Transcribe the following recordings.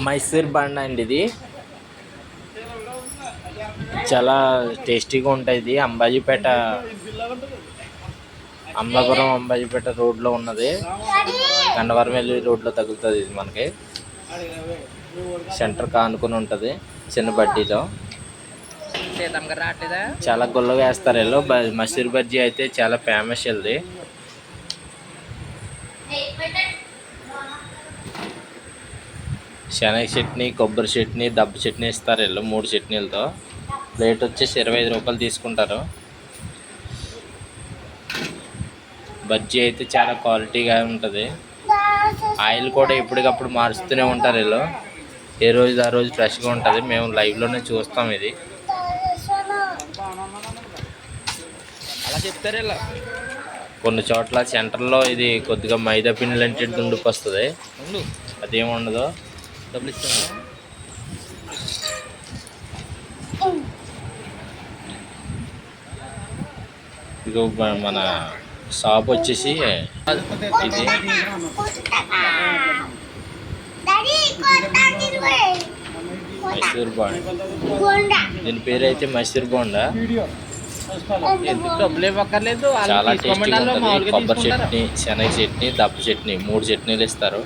మైసూర్ బండ అండి ఇది. చాలా టేస్టీగా ఉంటుంది. అంబాజీపేట అమలాపురం అంబాజీపేట రోడ్లో ఉన్నది. గన్నవరం వెళ్ళి రోడ్లో తగులుతుంది. ఇది మనకి సెంటర్ కానుకొని ఉంటుంది చిన్న బడ్డీలో. చాలా గుల్లగా వేస్తారు వీళ్ళు. మసూర్ బజ్జీ అయితే చాలా ఫేమస్ వెళ్ళి. శనగ చట్నీ, కొబ్బరి చట్నీ, దెబ్బ చట్నీ ఇస్తారు వీళ్ళు 3 చట్నీలతో. ప్లేట్ వచ్చేసి 25 రూపాయలు తీసుకుంటారు. బజ్జీ అయితే చాలా క్వాలిటీగా ఉంటుంది. ఆయిల్ కూడా ఎప్పటికప్పుడు మారుస్తూనే ఉంటారు వీళ్ళు. ఏ రోజు ఆ రోజు ఫ్రెష్గా ఉంటుంది. మేము లైవ్లోనే చూస్తాం. ఇది అలా చెప్తారు ఇలా. కొన్ని చోట్ల సెంటర్లో ఇది కొద్దిగా మైదా పిండి లాంటి దుండుకు వస్తుంది. అదేముండదు. డబ్బులు ఇస్తాను. ఇదిగో మన షాప్ వచ్చేసి ఇది మైసూర్ బోండా. దీని పేరు అయితే మైసూర్ బోండా. డబ్బులు ఇవ్వక్కర్లేదు. చాలా టేస్టీగా ఉంటుంది. కొబ్బరి చట్నీ, శనగ చట్నీ, దెబ్బ చట్నీ 3 చట్నీలు ఇస్తారు.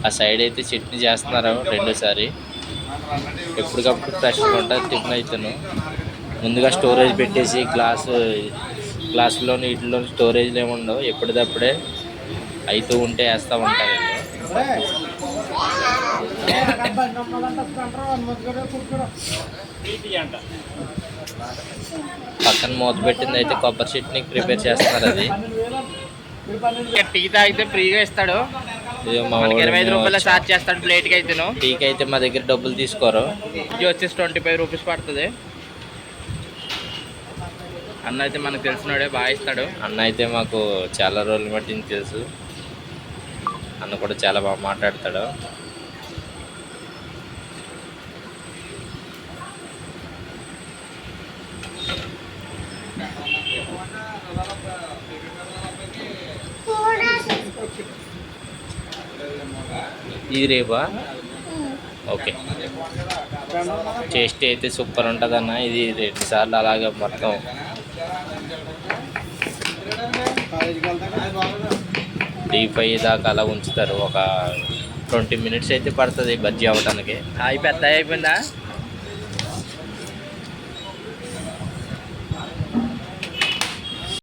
ఆ సైడ్ అయితే చట్నీ చేస్తున్నారు రెండోసారి. ఎప్పటికప్పుడు ఫ్రెష్గా ఉంటుంది. టిఫిన్ అయితేను ముందుగా స్టోరేజ్ పెట్టేసి గ్లాసులో వీటిలో స్టోరేజ్లు ఏమి ఉండవు. ఎప్పటికప్పుడే అవుతూ ఉంటే వేస్తూ ఉంటారు. పక్కన మూత పెట్టింది అయితే కొబ్బరి చట్నీ ప్రిపేర్ చేస్తున్నారు. అది టీ తాగితే ఫ్రీగా ఇస్తాడు. 25 రూపాయలు చార్జ్ చేస్తాడు ప్లేట్కి అయితే. టీకి అయితే మా దగ్గర డబ్బులు తీసుకోరు. ఇది వచ్చేసి 25 రూపీస్ పడుతుంది. అన్న అయితే మనకు తెలిసినాడే బాగా ఇస్తాడు. అన్న అయితే మాకు చాలా రోజులు బట్టి తెలుసు. అన్న కూడా చాలా బాగా మాట్లాడతాడు. ఇది రేపా? ఓకే. టేస్ట్ అయితే సూపర్ ఉంటుంది అన్న. ఇది 2 సార్లు అలాగే మొత్తం డీప్ అయ్యేదాకా అలా ఉంచుతారు. ఒక 20 మినిట్స్ అయితే పడుతుంది బజ్జీ అవ్వడానికి. అవి పెద్ద అయిపోయిందా?